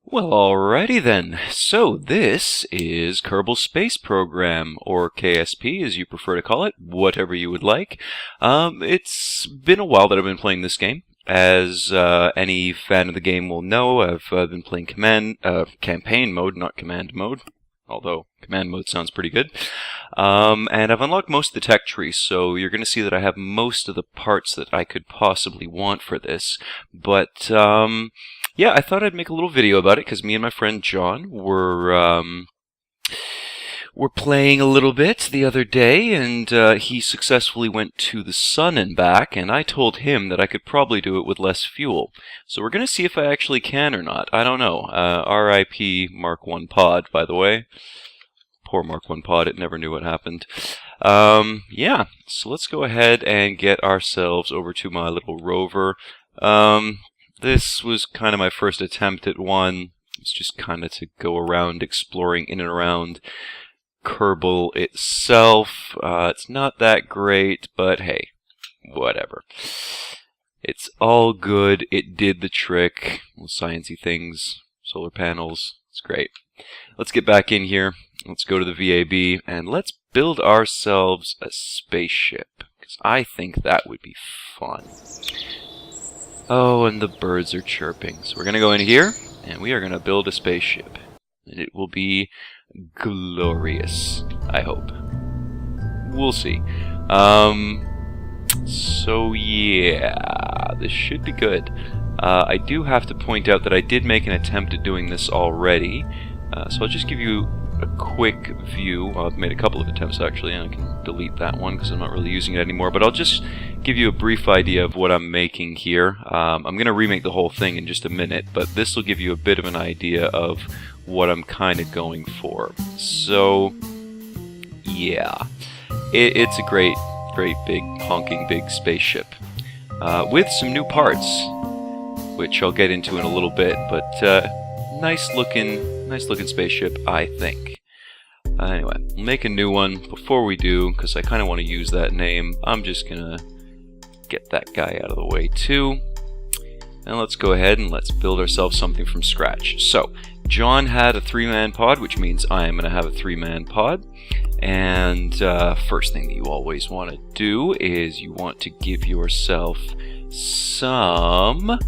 Well, alrighty then. So this is Kerbal Space Program, or KSP as you prefer to call it, whatever you would like. It's been a while that I've been playing this game. As any fan of the game will know, I've been playing campaign mode, not command mode. Although command mode sounds pretty good. And I've unlocked most of the tech tree, so you're going to see that I have most of the parts that I could possibly want for this. But yeah, I thought I'd make a little video about it because me and my friend John were playing a little bit the other day, and he successfully went to the sun and back, and I told him that I could probably do it with less fuel. So we're going to see if I actually can or not. I don't know. R.I.P. Mark 1 Pod, by the way. Poor Mark 1 Pod, it never knew what happened. Yeah, so let's go ahead and get ourselves over to my little rover. This was kind of my first attempt at one. It's just kind of to go around exploring in and around Kerbal itself. It's not that great, but hey, whatever. It's all good. It did the trick. Little sciencey things, solar panels. It's great. Let's get back in here. Let's go to the VAB and let's build ourselves a spaceship, because I think that would be fun. Oh, and the birds are chirping. So we're going to go in here, and we are going to build a spaceship. And it will be glorious, I hope. We'll see. So yeah, this should be good. I do have to point out that I did make an attempt at doing this already. So I'll just give you a quick view. Well, I've made a couple of attempts actually, and I can delete that one because I'm not really using it anymore. But I'll just give you a brief idea of what I'm making here. I'm going to remake the whole thing in just a minute, but this will give you a bit of an idea of what I'm kind of going for. So, yeah, it's a great big honking big spaceship with some new parts, which I'll get into in a little bit. But nice looking spaceship, I think. Anyway, we'll make a new one. Before we do, because I kind of want to use that name, I'm just gonna get that guy out of the way too. And let's go ahead and let's build ourselves something from scratch. So, John had a 3-man pod, which means I am going to have a 3-man pod. And first thing that you always want to do is you want to give yourself some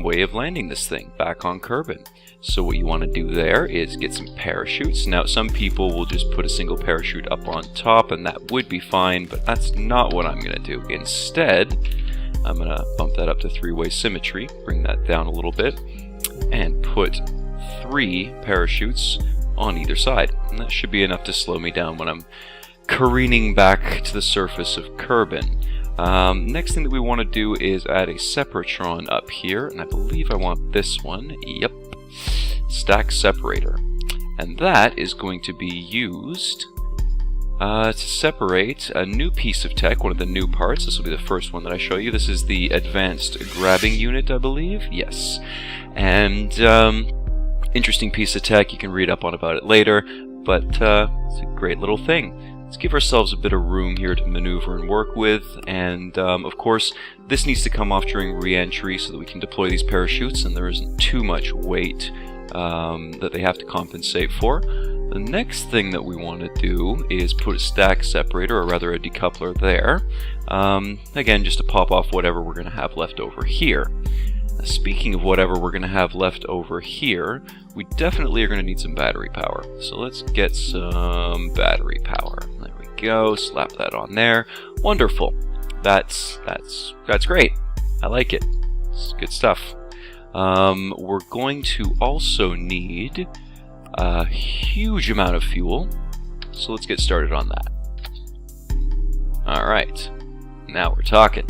way of landing this thing back on Kerbin. So what you want to do there is get some parachutes. Now, some people will just put a single parachute up on top, and that would be fine, but that's not what I'm going to do. Instead, I'm going to bump that up to 3-way symmetry, bring that down a little bit, and put 3 parachutes on either side. And that should be enough to slow me down when I'm careening back to the surface of Kerbin. Next thing that we want to do is add a Separatron up here, and I believe I want this one. Yep. Stack separator. And that is going to be used to separate a new piece of tech, one of the new parts. This will be the first one that I show you. This is the advanced grabbing unit, I believe. Yes. And interesting piece of tech. You can read up on about it later, but it's a great little thing. Let's give ourselves a bit of room here to maneuver and work with, and of course this needs to come off during re-entry so that we can deploy these parachutes and there isn't too much weight that they have to compensate for. The next thing that we want to do is put a stack separator, or rather a decoupler there, again just to pop off whatever we're going to have left over here. Now, speaking of whatever we're going to have left over here, we definitely are going to need some battery power. So let's get some battery power. There we go. Slap that on there. Wonderful. That's great. I like it. It's good stuff. We're going to also need a huge amount of fuel. So let's get started on that. All right. Now we're talking.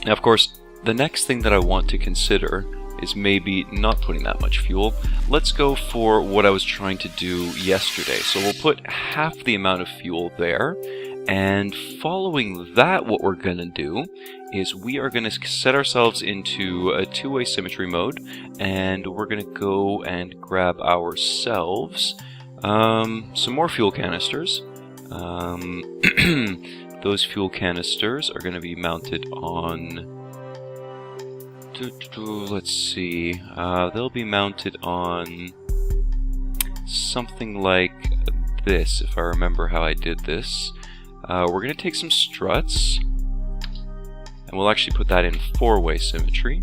Now, of course, the next thing that I want to consider is maybe not putting that much fuel. Let's go for what I was trying to do yesterday. So we'll put half the amount of fuel there, and following that, what we're going to do is we are going to set ourselves into a 2-way symmetry mode, and we're going to go and grab ourselves some more fuel canisters. Those fuel canisters are going to be mounted on Let's see. They'll be mounted on something like this, if I remember how I did this. We're going to take some struts, and we'll actually put that in four-way symmetry.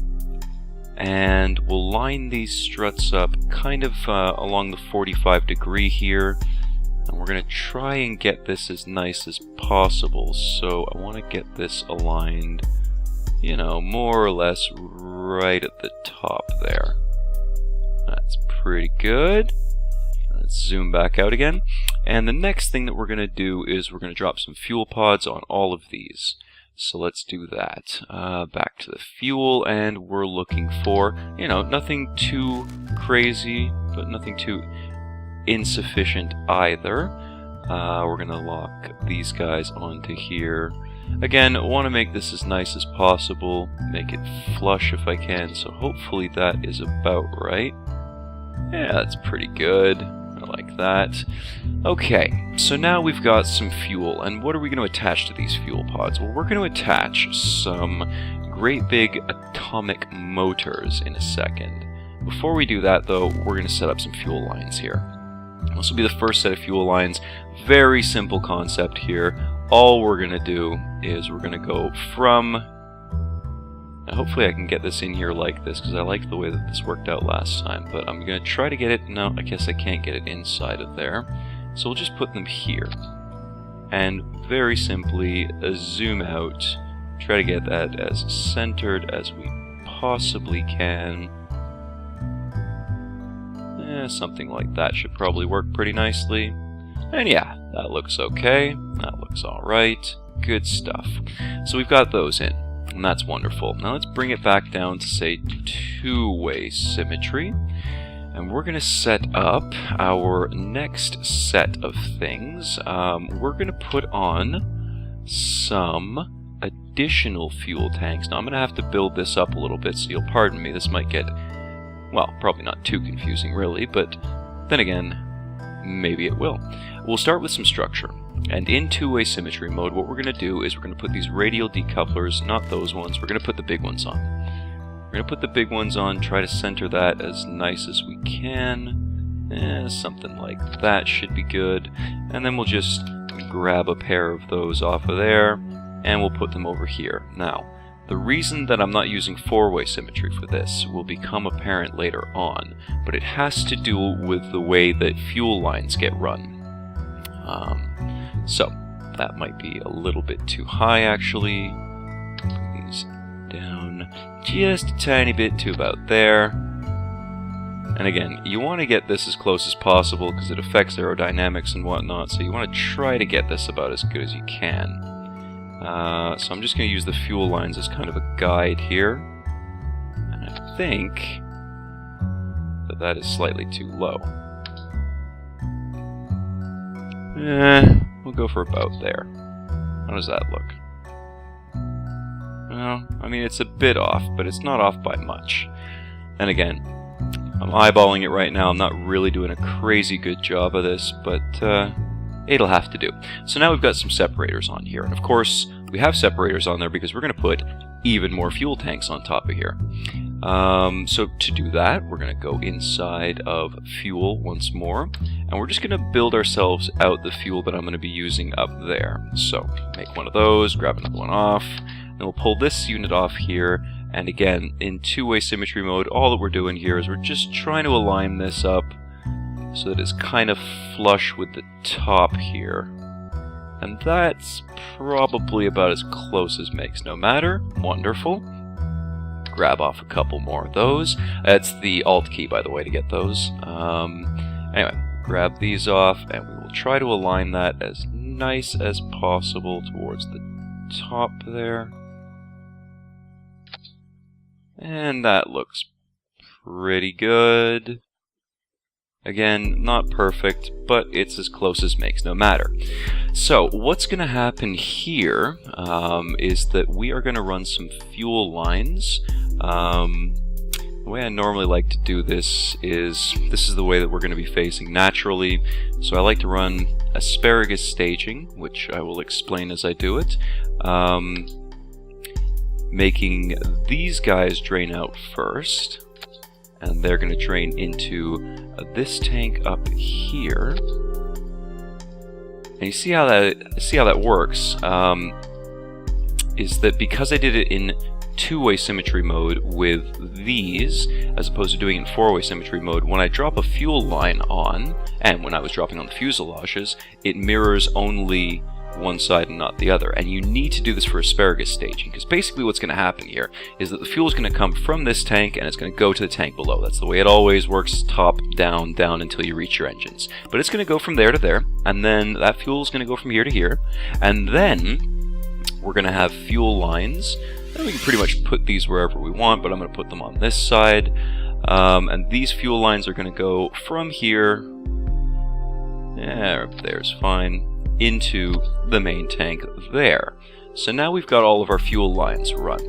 And we'll line these struts up kind of along the 45-degree here. And we're going to try and get this as nice as possible. So I want to get this aligned, you know, more or less right at the top there. That's pretty good. Let's zoom back out again. And the next thing that we're going to do is we're going to drop some fuel pods on all of these. So let's do that. Back to the fuel, and we're looking for, you know, nothing too crazy, but nothing too insufficient either. We're going to lock these guys onto here. Again, I want to make this as nice as possible, make it flush if I can, so hopefully that is about right. Yeah, that's pretty good. I like that. Okay, so now we've got some fuel, and what are we going to attach to these fuel pods? Well, we're going to attach some great big atomic motors in a second. Before we do that, though, we're going to set up some fuel lines here. This will be the first set of fuel lines. Very simple concept here. All we're going to do is we're going to go from... Now hopefully I can get this in here like this, because I like the way that this worked out last time. But I'm going to try to get it... No, I guess I can't get it inside of there. So we'll just put them here. And very simply zoom out. Try to get that as centered as we possibly can. Something like that should probably work pretty nicely. And yeah, that looks okay. That looks alright. Good stuff. So we've got those in, and that's wonderful. Now let's bring it back down to, say, two-way symmetry. And we're going to set up our next set of things. We're going to put on some additional fuel tanks. Now I'm going to have to build this up a little bit, so you'll pardon me. This might get... well, probably not too confusing, really, but then again, maybe it will. We'll start with some structure. And in two-way symmetry mode, what we're going to do is we're going to put these radial decouplers, not those ones, we're going to put the big ones on. We're going to put the big ones on, try to center that as nice as we can. Something like that should be good. And then we'll just grab a pair of those off of there, and we'll put them over here. Now, the reason that I'm not using four-way symmetry for this will become apparent later on, but it has to do with the way that fuel lines get run. So, that might be a little bit too high, actually. Bring these down just a tiny bit to about there. And again, you want to get this as close as possible because it affects aerodynamics and whatnot, so you want to try to get this about as good as you can. So I'm just going to use the fuel lines as kind of a guide here. And I think that that is slightly too low. We'll go for about there. How does that look? Well, I mean, it's a bit off, but it's not off by much. And again, I'm eyeballing it right now. I'm not really doing a crazy good job of this, but it'll have to do. So now we've got some separators on here, and of course we have separators on there because we're going to put even more fuel tanks on top of here. So to do that, we're going to go inside of fuel once more, and we're just going to build ourselves out the fuel that I'm going to be using up there. So make one of those, grab another one off, then we'll pull this unit off here. And again, in two-way symmetry mode, all that we're doing here is we're just trying to align this up so that it's kind of flush with the top here. And that's probably about as close as makes no matter. Wonderful. Grab off a couple more of those. That's the Alt key, by the way, to get those. Anyway, grab these off, and we will try to align that as nice as possible towards the top there. And that looks pretty good. Again, not perfect, but it's as close as makes no matter. So, what's going to happen here is that we are going to run some fuel lines. The way I normally like to do this is the way that we're going to be facing naturally. So I like to run asparagus staging, which I will explain as I do it. making these guys drain out first, and they're going to drain into this tank up here. And you see how that works, is that because I did it in two-way symmetry mode with these, as opposed to doing it in four-way symmetry mode, when I drop a fuel line on, and when I was dropping on the fuselages, it mirrors only one side and not the other. And you need to do this for asparagus staging, because basically what's going to happen here is that the fuel is going to come from this tank and it's going to go to the tank below. That's the way it always works, top, down, down until you reach your engines. But it's going to go from there to there, and then that fuel is going to go from here to here, and then we're going to have fuel lines. And we can pretty much put these wherever we want, but I'm going to put them on this side. And these fuel lines are going to go from here, there's fine, into the main tank there. So now we've got all of our fuel lines run.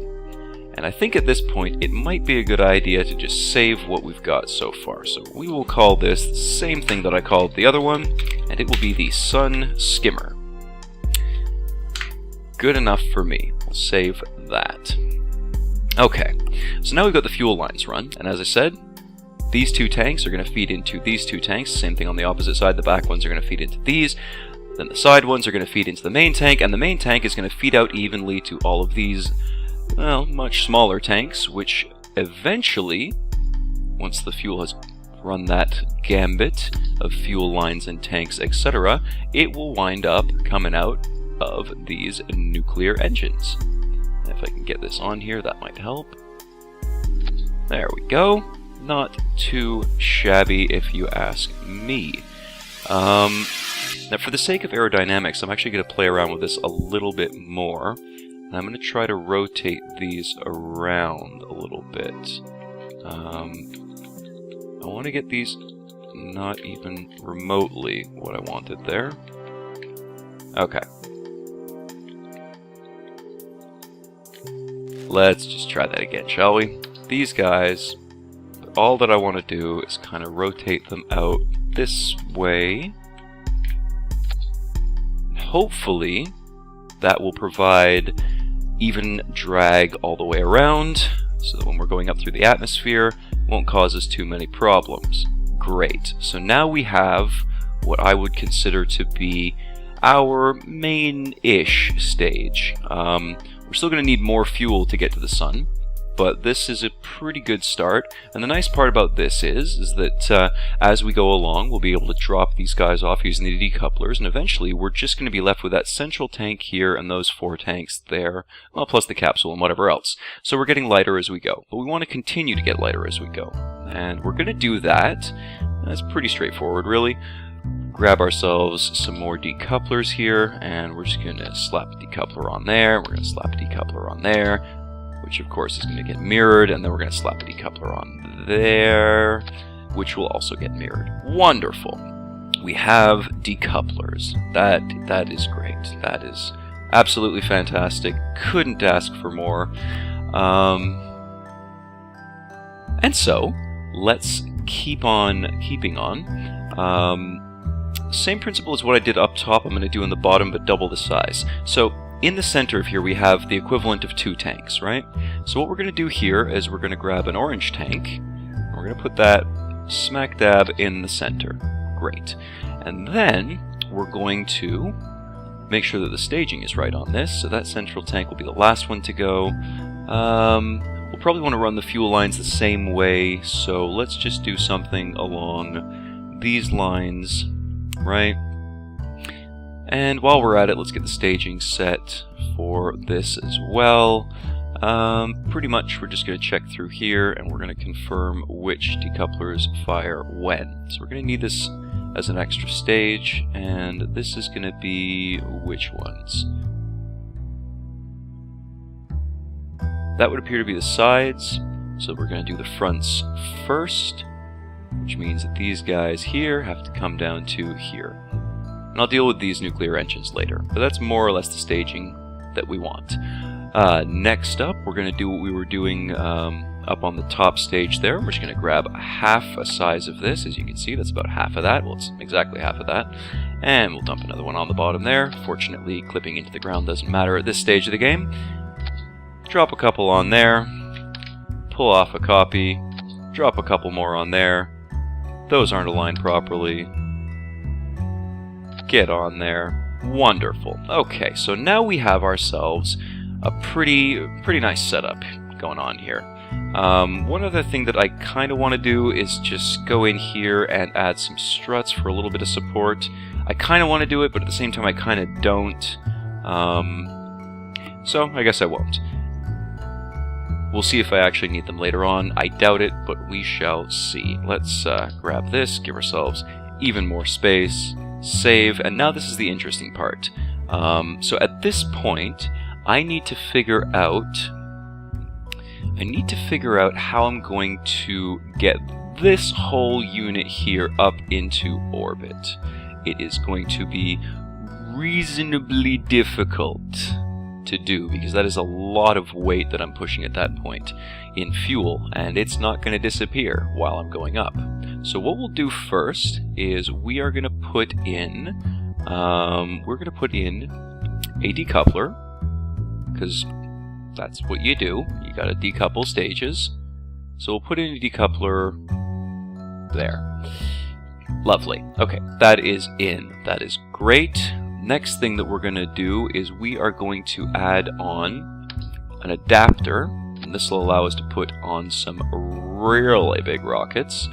And I think at this point it might be a good idea to just save what we've got so far. So we will call this the same thing that I called the other one, and it will be the Sun Skimmer. Good enough for me. We'll save that. Okay, so now we've got the fuel lines run, and as I said, these two tanks are going to feed into these two tanks. Same thing on the opposite side, the back ones are going to feed into these. Then the side ones are going to feed into the main tank, and the main tank is going to feed out evenly to all of these, well, much smaller tanks, which eventually, once the fuel has run that gambit of fuel lines and tanks, etc., it will wind up coming out of these nuclear engines. If I can get this on here, that might help. There we go. Not too shabby, if you ask me. Now, for the sake of aerodynamics, I'm actually going to play around with this a little bit more. And I'm going to try to rotate these around a little bit. I want to get these not even remotely what I wanted there. Okay. Let's just try that again, shall we? These guys, all that I want to do is kind of rotate them out this way. Hopefully, that will provide even drag all the way around, so that when we're going up through the atmosphere, it won't cause us too many problems. Great. So now we have what I would consider to be our main-ish stage. We're still going to need more fuel to get to the sun, but this is a pretty good start. And the nice part about this is that as we go along, we'll be able to drop these guys off using the decouplers, and eventually we're just going to be left with that central tank here and those 4 tanks there, well, plus the capsule and whatever else. So we're getting lighter as we go, but we want to continue to get lighter as we go. And we're going to do that. That's pretty straightforward, really. Grab ourselves some more decouplers here, and we're just going to slap a decoupler on there, we're going to slap a decoupler on there, which of course is going to get mirrored, and then we're going to slap a decoupler on there, which will also get mirrored. Wonderful! We have decouplers. That is great. That is absolutely fantastic. Couldn't ask for more. And so, let's keep on keeping on. Same principle as what I did up top, I'm going to do in the bottom, but double the size. So in the center of here we have the equivalent of 2 tanks, right? So what we're going to do here is we're going to grab an orange tank, and we're going to put that smack dab in the center. Great. And then we're going to make sure that the staging is right on this, so that central tank will be the last one to go. We'll probably want to run the fuel lines the same way, so let's just do something along these lines. Right? And while we're at it, let's get the staging set for this as well. Pretty much we're just going to check through here, and we're going to confirm which decouplers fire when. So we're going to need this as an extra stage, and this is going to be which ones? That would appear to be the sides, so we're going to do the fronts first, which means that these guys here have to come down to here. And I'll deal with these nuclear engines later, but that's more or less the staging that we want. Next up, we're going to do what we were doing up on the top stage there. We're just going to grab half a size of this. As you can see, that's about half of that. Well, it's exactly half of that. And we'll dump another one on the bottom there. Fortunately, clipping into the ground doesn't matter at this stage of the game. drop a couple on there, pull off a copy, drop a couple more on there. Those aren't aligned properly. Get on there. Wonderful. Okay, so now we have ourselves a pretty nice setup going on here. One other thing that I kind of want to do is just go in here and add some struts for a little bit of support. I kind of want to do it, but at the same time I kind of don't. So I guess I won't. We'll see if I actually need them later on. I doubt it, but we shall see. Let's grab this, give ourselves even more space, save, and now this is the interesting part. So at this point, I need to figure out how I'm going to get this whole unit here up into orbit. It is going to be reasonably difficult to do because that is a lot of weight that I'm pushing at that point in fuel, and it's not going to disappear while I'm going up. So what we'll do first is we are going to put in a decoupler, because that's what you do. You got to decouple stages. So we'll put in a decoupler there. Lovely. Okay, that is in. That is great. Next thing that we're going to do is we are going to add on an adapter, and this will allow us to put on some really big rockets.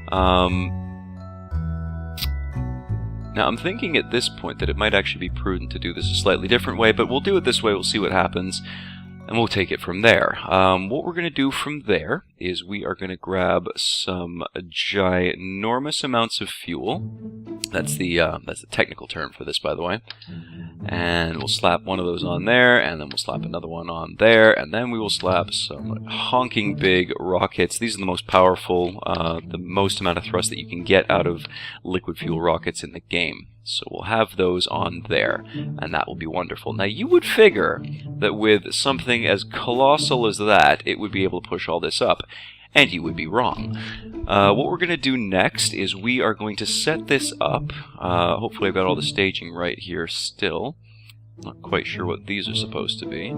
Now I'm thinking at this point that it might actually be prudent to do this a slightly different way, but we'll do it this way, we'll see what happens, and we'll take it from there. What we're going to do from there is we are going to grab some ginormous amounts of fuel. That's the technical term for this, by the way. And we'll slap one of those on there, and then we'll slap another one on there, and then we will slap some honking big rockets. These are the most powerful, the most amount of thrust that you can get out of liquid fuel rockets in the game. So we'll have those on there, and that will be wonderful. Now you would figure that with something as colossal as that, it would be able to push all this up, and you would be wrong. What we're going to do next is we are going to set this up. Hopefully I've got all the staging right here still. Not quite sure what these are supposed to be,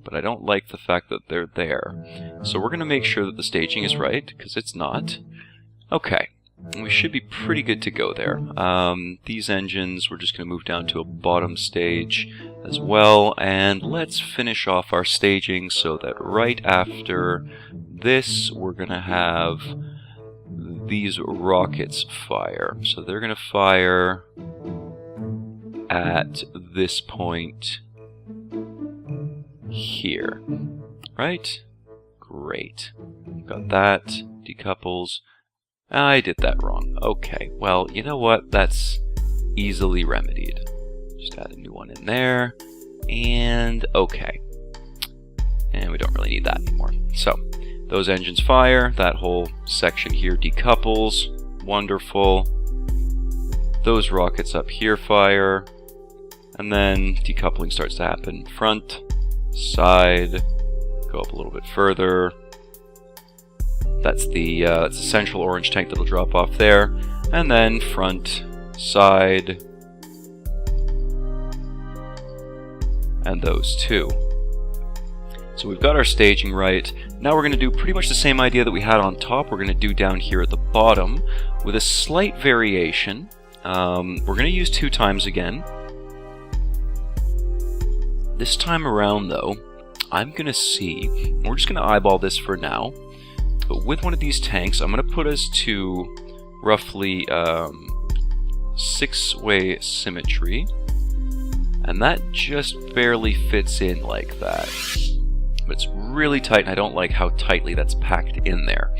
but I don't like the fact that they're there. So we're going to make sure that the staging is right, because it's not. Okay. We should be pretty good to go there. These engines, we're just going to move down to a bottom stage as well, and let's finish off our staging so that right after this we're going to have these rockets fire. So they're going to fire at this point here. Right? Great. Got that. Decouples. I did that wrong. Okay, well, you know what? That's easily remedied. Just add a new one in there. And okay. And we don't really need that anymore. So, those engines fire. That whole section here decouples. Wonderful. Those rockets up here fire. And then decoupling starts to happen. Front, side, go up a little bit further. That's the central orange tank that'll drop off there. And then front, side, and those two. So we've got our staging right. Now we're going to do pretty much the same idea that we had on top. We're going to do down here at the bottom with a slight variation. We're going to use 2 times again. This time around, though, I'm going to see, we're just going to eyeball this for now. But with one of these tanks, I'm going to put us to roughly 6-way symmetry. And that just barely fits in like that. But it's really tight, and I don't like how tightly that's packed in there.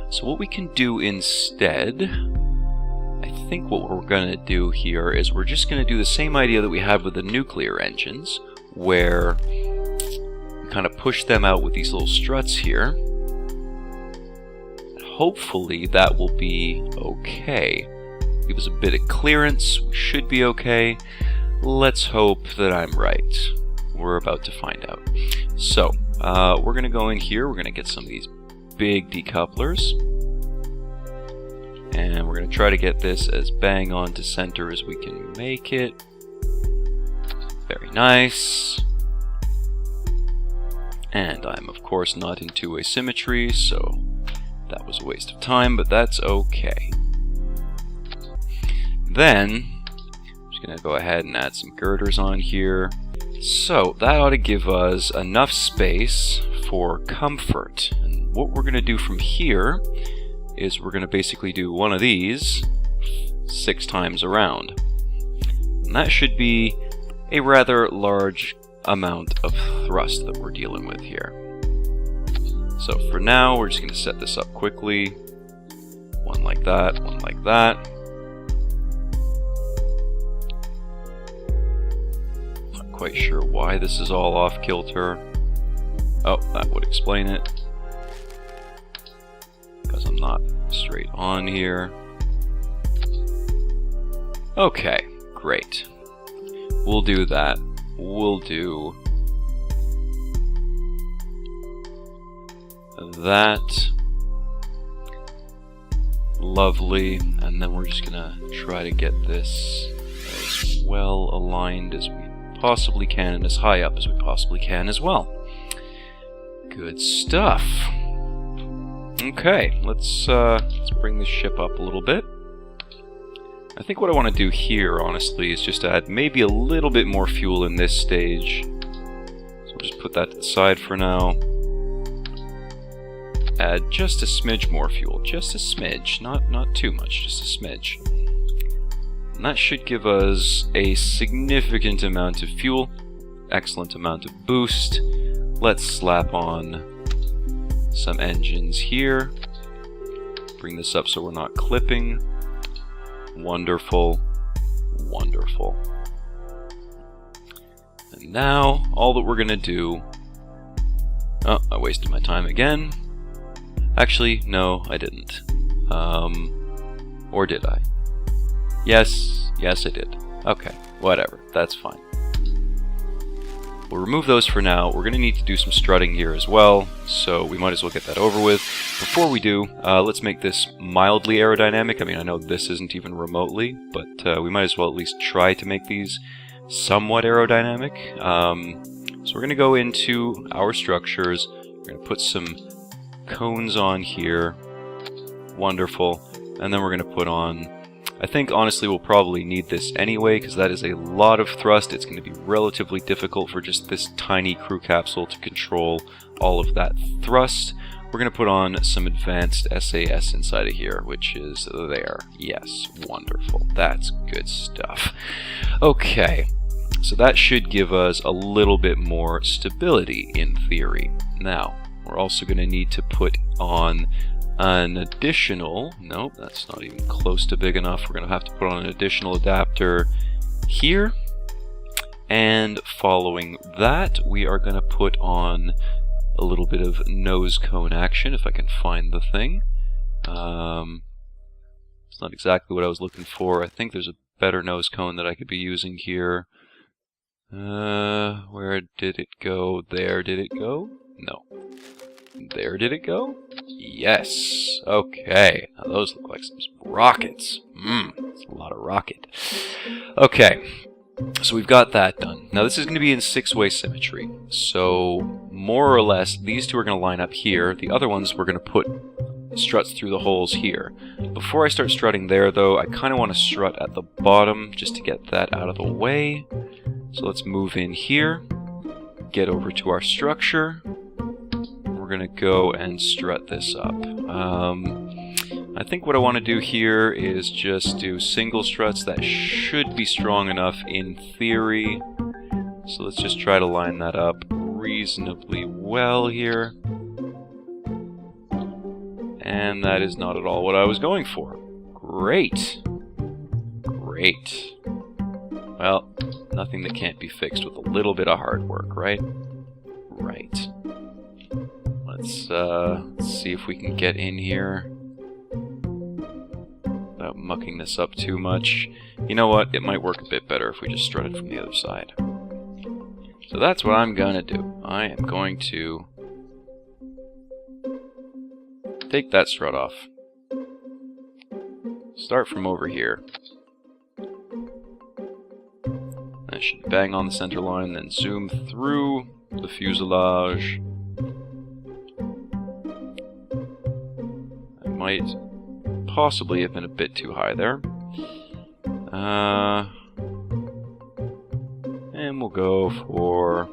So what we can do instead, I think what we're going to do here is we're just going to do the same idea that we had with the nuclear engines, where we kind of push them out with these little struts here. Hopefully that will be okay. Give us a bit of clearance, we should be okay. Let's hope that I'm right. We're about to find out. So, we're going to go in here, we're going to get some of these big decouplers. And we're going to try to get this as bang on to center as we can make it. Very nice. And I'm of course not in two-way symmetry, so that was a waste of time, but that's okay. Then, I'm just going to go ahead and add some girders on here. So, that ought to give us enough space for comfort. And what we're going to do from here is we're going to basically do one of these 6 times around. And that should be a rather large amount of thrust that we're dealing with here. So for now, we're just going to set this up quickly. One like that, one like that. Not quite sure why this is all off kilter. Oh, that would explain it. Because I'm not straight on here. Okay, great. We'll do that. We'll do that. Lovely. And then we're just gonna try to get this as well aligned as we possibly can and as high up as we possibly can as well. Good stuff. Okay, let's bring this ship up a little bit. I think what I want to do here, honestly, is just add maybe a little bit more fuel in this stage. So we'll just put that to the side for now. Add just a smidge more fuel. Just a smidge. Not too much, just a smidge. And that should give us a significant amount of fuel. Excellent amount of boost. Let's slap on some engines here. Bring this up so we're not clipping. Wonderful, wonderful. And now, all that we're gonna do... Oh, I wasted my time again. Actually, no, I didn't. Or did I? Yes, I did. Okay, whatever, that's fine. We'll remove those for now. We're gonna need to do some strutting here as well, so we might as well get that over with. Before we do, let's make this mildly aerodynamic. I mean, I know this isn't even remotely, but we might as well at least try to make these somewhat aerodynamic. So we're gonna go into our structures. We're gonna put some cones on here. Wonderful. And then we're gonna put on... I think, honestly, we'll probably need this anyway, because that is a lot of thrust. It's going to be relatively difficult for just this tiny crew capsule to control all of that thrust. We're going to put on some advanced SAS inside of here, which is there. Yes, wonderful. That's good stuff. Okay, so that should give us a little bit more stability, in theory. Now, we're also going to need to put on an additional, nope, that's not even close to big enough. We're going to have to put on an additional adapter here. And following that, we are going to put on a little bit of nose cone action, if I can find the thing. It's not exactly what I was looking for. I think there's a better nose cone that I could be using here. Where did it go? There did it go? No. There did it go? Yes. Okay. Now those look like some rockets. It's a lot of rocket. Okay. So we've got that done. Now this is going to be in 6-way symmetry. So more or less, these two are going to line up here. The other ones we're going to put struts through the holes here. Before I start strutting there, though, I kind of want to strut at the bottom just to get that out of the way. So let's move in here. Get over to our structure. We're going to go and strut this up. I think what I want to do here is just do single struts. That should be strong enough in theory. So let's just try to line that up reasonably well here. And that is not at all what I was going for. Great. Great. Well, nothing that can't be fixed with a little bit of hard work, right? Right. Let's see if we can get in here without mucking this up too much. You know what? It might work a bit better if we just strut it from the other side. So that's what I'm gonna do. I am going to take that strut off. Start from over here. That should bang on the center line, then zoom through the fuselage. might possibly have been a bit too high there. And we'll go for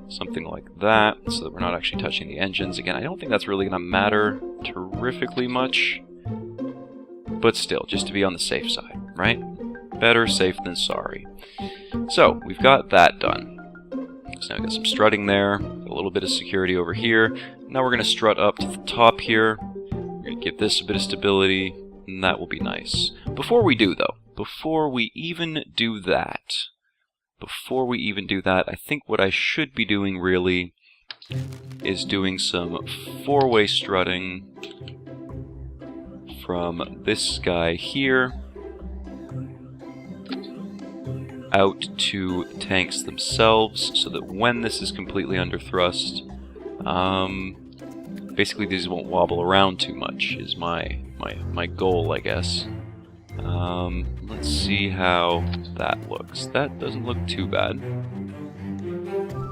something like that, so that we're not actually touching the engines. Again, I don't think that's really going to matter terrifically much, but still, just to be on the safe side, right? Better safe than sorry. So, we've got that done. So now we've got some strutting there, a little bit of security over here. Now we're going to strut up to the top here. We're going to give this a bit of stability, and that will be nice. Before we do, though, before we even do that, I think what I should be doing really is doing some four-way strutting from this guy here out to the tanks themselves, so that when this is completely under thrust, basically these won't wobble around too much, is my goal, I guess. Let's see how that looks. That doesn't look too bad.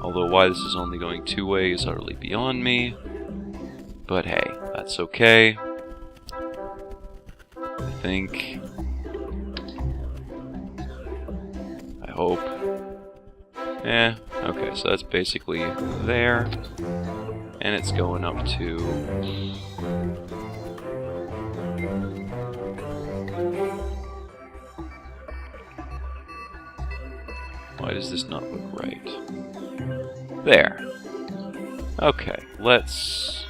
Although why this is only going two-way is utterly beyond me. But hey, that's okay. I think... I hope. Okay, so that's basically there. And it's going up to... Why does this not look right? There. Okay, let's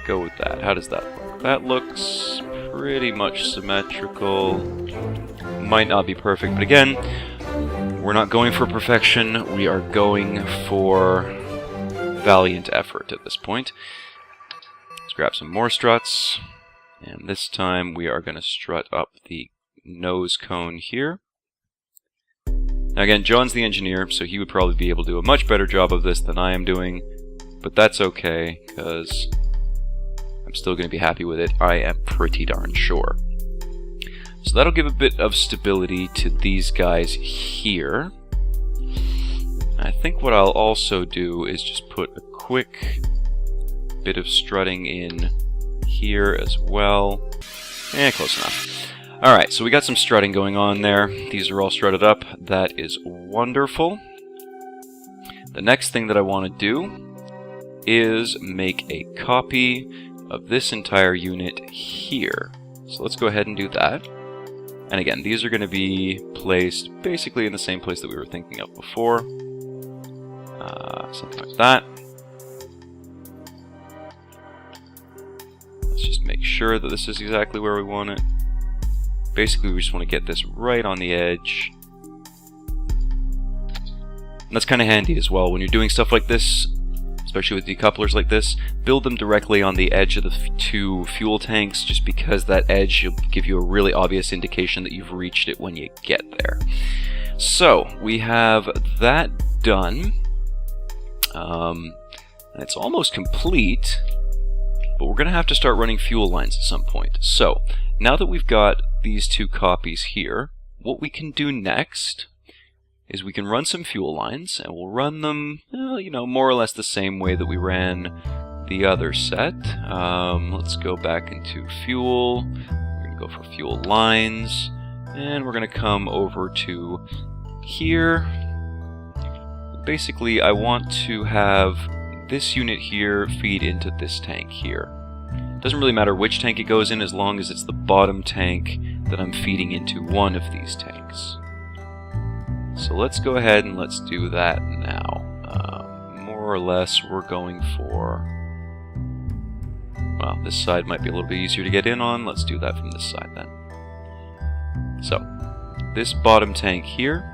go with that. How does that look? That looks pretty much symmetrical. Might not be perfect, but again, we're not going for perfection. We are going for valiant effort at this point. Let's grab some more struts. And this time we are going to strut up the nose cone here. Now again, John's the engineer, so he would probably be able to do a much better job of this than I am doing, but that's okay, because I'm still going to be happy with it, I am pretty darn sure. So that'll give a bit of stability to these guys here. I think what I'll also do is just put a quick bit of strutting in here as well. Close enough. Alright, so we got some strutting going on there. These are all strutted up. That is wonderful. The next thing that I want to do is make a copy of this entire unit here. So let's go ahead and do that. And again, these are going to be placed basically in the same place that we were thinking of before. Something like that. Let's just make sure that this is exactly where we want it. Basically, we just want to get this right on the edge. And that's kind of handy as well. When you're doing stuff like this, especially with decouplers like this, build them directly on the edge of the two fuel tanks, just because that edge will give you a really obvious indication that you've reached it when you get there. So, we have that done. And it's almost complete, but we're going to have to start running fuel lines at some point. So, now that we've got these two copies here, what we can do next is we can run some fuel lines, and we'll run them, you know, more or less the same way that we ran the other set. Let's go back into fuel. We're going to go for fuel lines, and we're going to come over to here. Basically, I want to have this unit here feed into this tank here. Doesn't really matter which tank it goes in, as long as it's the bottom tank that I'm feeding into one of these tanks. So let's go ahead and let's do that now. More or less, we're going for... Well, this side might be a little bit easier to get in on. Let's do that from this side then. So, this bottom tank here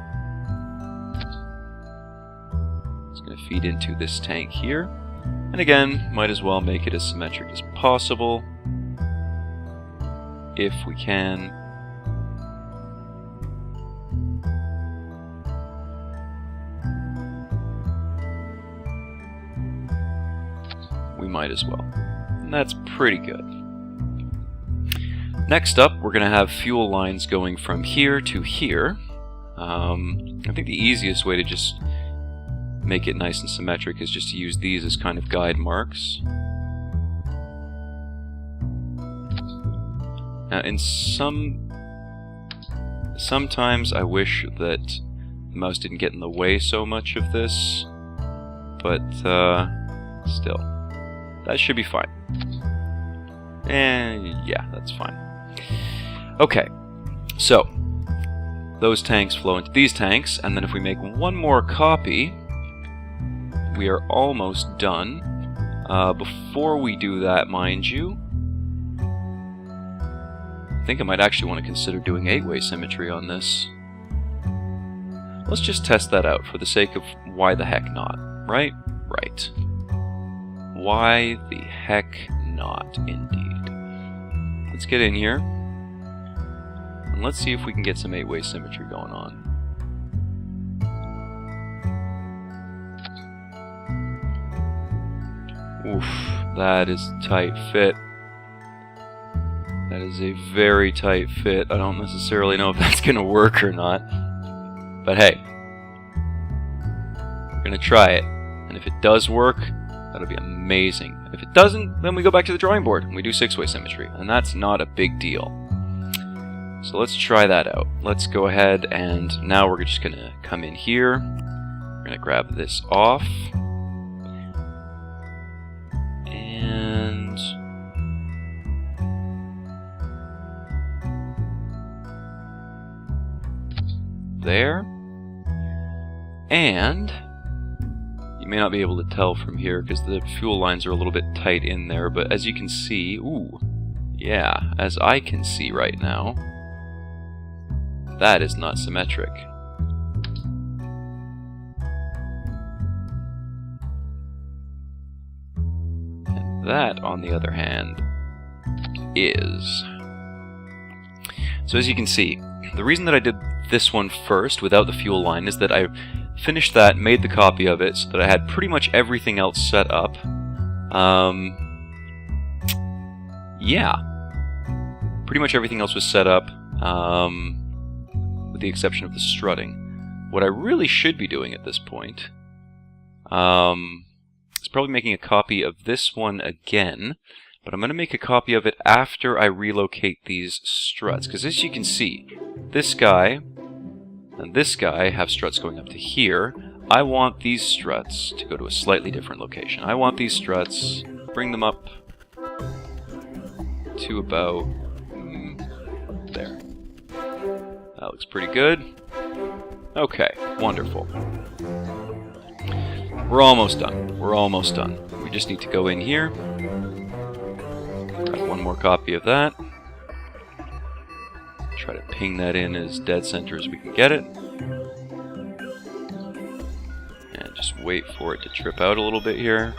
is going to feed into this tank here. And again, might as well make it as symmetric as possible, if we can. We might as well. And that's pretty good. Next up, we're going to have fuel lines going from here to here. I think the easiest way to just make it nice and symmetric is just to use these as kind of guide marks. Now, sometimes I wish that the mouse didn't get in the way so much of this, but still, that should be fine. And yeah, that's fine. Okay, so those tanks flow into these tanks, and then if we make one more copy, we are almost done. Before we do that, mind you, I think I might actually want to consider doing 8-way symmetry on this. Let's just test that out for the sake of why the heck not, right? Right. Why the heck not, indeed. Let's get in here, and let's see if we can get some 8-way symmetry going on. Oof, that is a tight fit. That is a very tight fit. I don't necessarily know if that's going to work or not. But hey, we're going to try it. And if it does work, that'll be amazing. If it doesn't, then we go back to the drawing board and we do 6-way symmetry. And that's not a big deal. So let's try that out. Let's go ahead, and now we're just going to come in here. We're going to grab this off. And there. And you may not be able to tell from here because the fuel lines are a little bit tight in there, but as you can see, ooh, yeah, as I can see right now, that is not symmetric. And that, on the other hand, is. So as you can see, the reason that I did this one first without the fuel line is that I finished that, made the copy of it, so that I had pretty much everything else set up. Yeah. Pretty much everything else was set up, with the exception of the strutting. What I really should be doing at this point is probably making a copy of this one again, but I'm going to make a copy of it after I relocate these struts, because as you can see, this guy and this guy have struts going up to here. I want these struts to go to a slightly different location. I want these struts, bring them up to about there. That looks pretty good. Okay, wonderful. We're almost done. We're almost done. We just need to go in here. Grab one more copy of that. Try to ping that in as dead center as we can get it. And just wait for it to trip out a little bit here.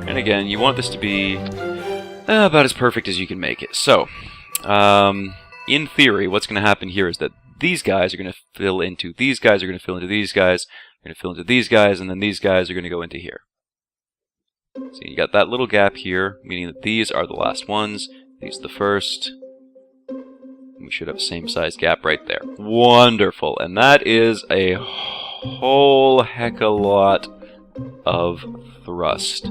And again, you want this to be about as perfect as you can make it. So, in theory, what's going to happen here is that these guys are going to fill into these guys, are going to fill into these guys, are going to fill into these guys, and then these guys are going to go into here. So you got that little gap here, meaning that these are the last ones, these are the first. We should have a same size gap right there. Wonderful, and that is a whole heck of a lot of thrust.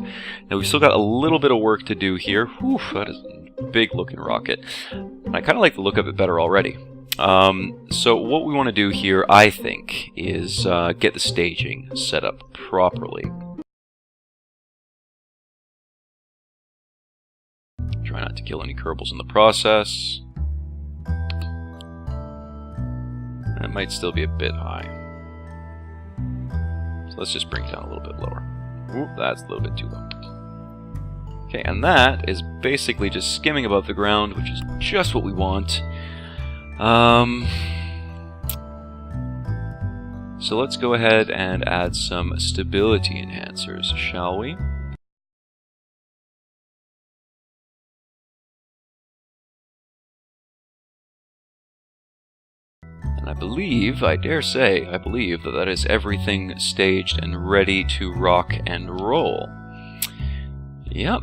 Now we've still got a little bit of work to do here. Whew, that is a big looking rocket. I kind of like the look of it better already. So what we want to do here, I think, is get the staging set up properly. Try not to kill any Kerbals in the process. That might still be a bit high. So let's just bring it down a little bit lower. Ooh, that's a little bit too low. Okay, and that is basically just skimming above the ground, which is just what we want. So let's go ahead and add some stability enhancers, shall we? And I believe, I dare say, I believe that that is everything staged and ready to rock and roll. Yep,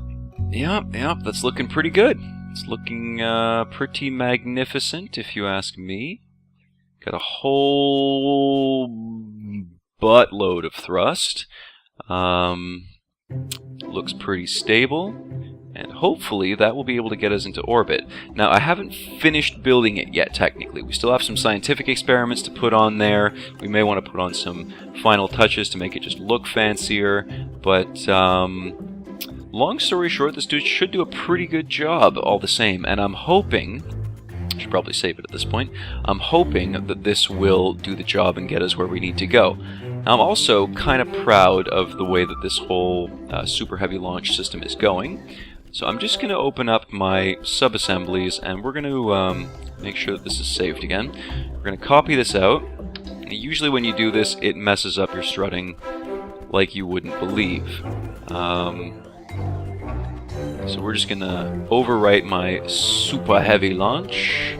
that's looking pretty good. It's looking pretty magnificent, if you ask me. Got a whole buttload of thrust. Looks pretty stable. And hopefully that will be able to get us into orbit. Now, I haven't finished building it yet, technically. We still have some scientific experiments to put on there. We may want to put on some final touches to make it just look fancier. But, long story short, this dude should do a pretty good job all the same. And I'm hoping... I should probably save it at this point. I'm hoping that this will do the job and get us where we need to go. I'm also kind of proud of the way that this whole super heavy launch system is going. So I'm just going to open up my sub-assemblies, and we're going to make sure that this is saved again. We're going to copy this out. And usually when you do this, it messes up your strutting like you wouldn't believe. So we're just going to overwrite my super heavy launch.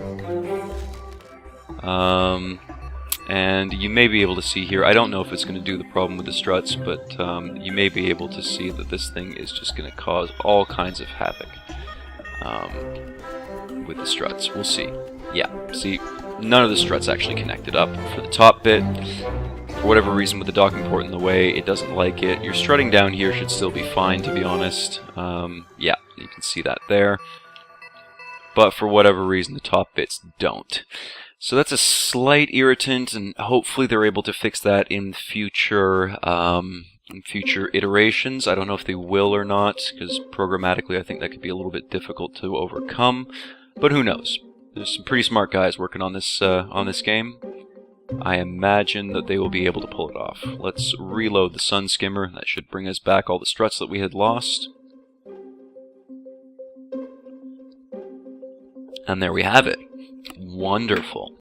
And you may be able to see here, I don't know if it's going to do the problem with the struts, but you may be able to see that this thing is just going to cause all kinds of havoc with the struts. We'll see. Yeah, see, none of the struts actually connected up. For the top bit, for whatever reason with the docking port in the way, it doesn't like it. Your strutting down here should still be fine, to be honest. Yeah, you can see that there. But for whatever reason, the top bits don't. So that's a slight irritant, and hopefully they're able to fix that in future iterations. I don't know if they will or not, because programmatically I think that could be a little bit difficult to overcome. But who knows? There's some pretty smart guys working on this game. I imagine that they will be able to pull it off. Let's reload the Sun Skimmer. That should bring us back all the struts that we had lost. And there we have it. Wonderful.